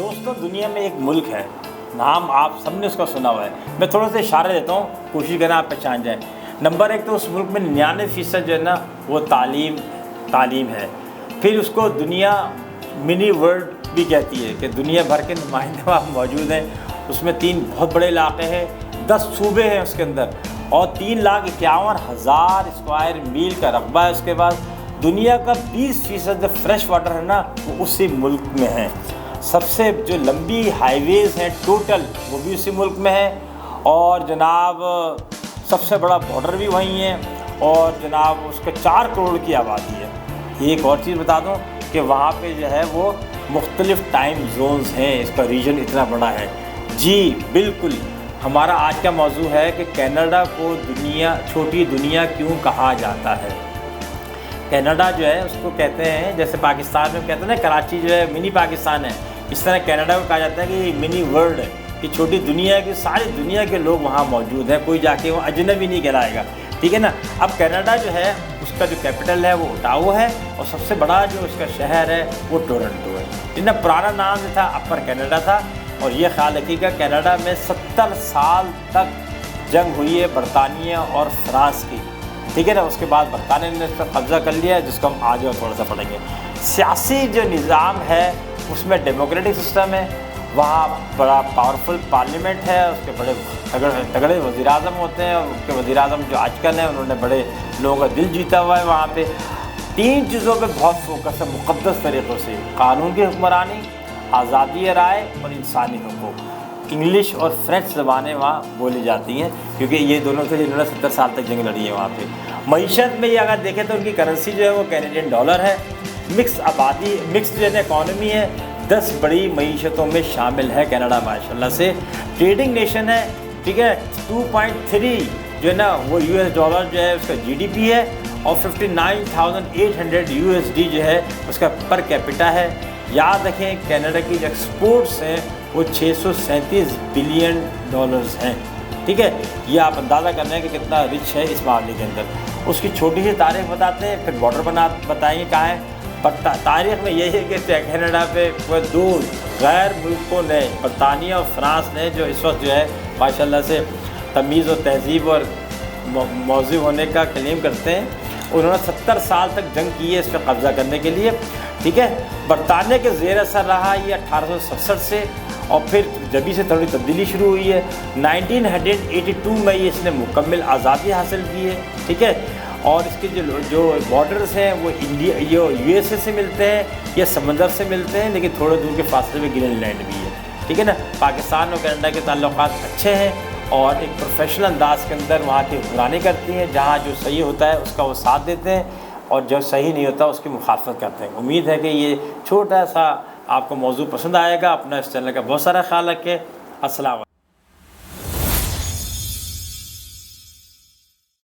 दोस्तों, दुनिया में एक मुल्क है, नाम आप सबने उसका सुना हुआ है। मैं थोड़ा सा इशारे देता हूँ, कोशिश करें आप पहचान जाएं। नंबर 1 तो उस मुल्क में 99% जो है ना वो तालीम है। फिर उसको दुनिया मिनी वर्ल्ड भी कहती है कि दुनिया भर के नुमाइंदे वहाँ मौजूद हैं। उसमें 3 बहुत बड़े इलाके हैं, 10 सूबे हैं उसके अंदर, और 3,51,000 स्क्वायर मील का रकबा है। उसके बाद दुनिया का 20% फ्रेश वाटर है ना वो उसी मुल्क में है। सबसे जो लंबी हाईवेज़ हैं टोटल वो भी उसी मुल्क में है, और जनाब सबसे बड़ा बॉर्डर भी वहीं है, और जनाब उसके 4 करोड़ की आबादी है। एक और चीज़ बता दूं कि वहाँ पे जो है वो मुख्तलिफ़ टाइम जोन्स हैं, इसका रीजन इतना बड़ा है। जी बिल्कुल, हमारा आज का मौजू है कि कनाडा को छोटी दुनिया क्यों कहा जाता है। कनाडा जो है उसको कहते हैं, जैसे पाकिस्तान में कहते हैं ना कराची जो है मिनी पाकिस्तान है, इस तरह कनाडा को कहा जाता है कि मिनी वर्ल्ड है, कि छोटी दुनिया की सारी दुनिया के लोग वहाँ मौजूद हैं, कोई जाके वो अजनबी नहीं कहलाएगा, ठीक है ना। अब कनाडा जो है उसका जो कैपिटल है वो ओटावा है, और सबसे बड़ा जो उसका शहर है वो टोरंटो है। जिनका पुराना नाम जो था अपर कनाडा था, और ये ख्याल रखिएगा कनाडा में 70 साल तक जंग हुई है बरतानिया और फ्रांस की, ठीक है ना। उसके बाद बरतानिया ने इस पर कब्ज़ा कर लिया, जिसको हम आगे और थोड़ा सा पढ़ेंगे। सियासी जो निज़ाम है उसमें डेमोक्रेटिक सिस्टम है, वहाँ बड़ा पावरफुल पार्लियामेंट है, उसके बड़े तगड़े वज़ीर-ए-आज़म होते हैं, और उसके वज़ीर-ए-आज़म जो आजकल हैं उन्होंने बड़े लोगों का दिल जीता हुआ है। वहाँ पे 3 चीज़ों पे बहुत फोकस है मुक़द्दस तरीक़ों से: कानून की हुक्मरानी, आज़ादी राय और इंसानी हुकूक। इंग्लिश और फ्रेंच ज़बानें वहाँ बोली जाती हैं, क्योंकि ये दोनों थे जिन्होंने 70 साल तक जंग लड़ी है वहाँ पे। मईशत में ये अगर देखें तो उनकी करेंसी जो है वो कैनेडियन डॉलर है। मिक्स जो है इकॉनमी है, 10 बड़ी मईशतों में शामिल है कनाडा माशाल्लाह से। ट्रेडिंग नेशन है, ठीक है। 2.3 जो है ना वो US डॉलर जो है उसका GDP है, और 59,800 USD जो है उसका पर कैपिटा है। याद रखें कनाडा की जो एक्सपोर्ट्स हैं वो 637 बिलियन डॉलर्स हैं, ठीक है। ये आप अंदाज़ा कर रहे हैं कि कितना रिच है इस मामले के अंदर। उसकी छोटी सी तारीख बताते हैं, फिर बॉर्डर बताएंगे कहाँ है। पर तारीख़ में यही है कि कनाडा पे वो 2 गैर मुल्कों ने, बरतानिया और फ्रांस ने, जो इस वक्त जो है माशाल्लाह से तमीज़ और तहज़ीब और मौजू होने का क्लेम करते हैं, उन्होंने 70 साल तक जंग की है इस पर कब्ज़ा करने के लिए, ठीक है। बरतानिया के ज़ेर असर रहा ये 1867 से, और फिर जभी से थोड़ी तब्दीली शुरू हुई है। 1982 में ये इसने मुकम्मल आज़ादी हासिल की है, ठीक है। और इसके जो बॉर्डर्स हैं वो USA से मिलते हैं या समंदर से मिलते हैं, लेकिन थोड़े दूर के फासले में ग्रीनलैंड भी है, ठीक है ना। पाकिस्तान और कनाडा के ताल्लुकात अच्छे हैं, और एक प्रोफेशनल अंदाज के अंदर वहाँ की हुक्मरानी करती हैं। जहाँ जो सही होता है उसका वो साथ देते हैं, और जो सही नहीं होता उसकी मुखालफत करते हैं। उम्मीद है कि ये छोटा सा आपको मौजू पसंद आएगा। अपना इस चैनल का बहुत सारा ख्याल रखें। अस्सलाम।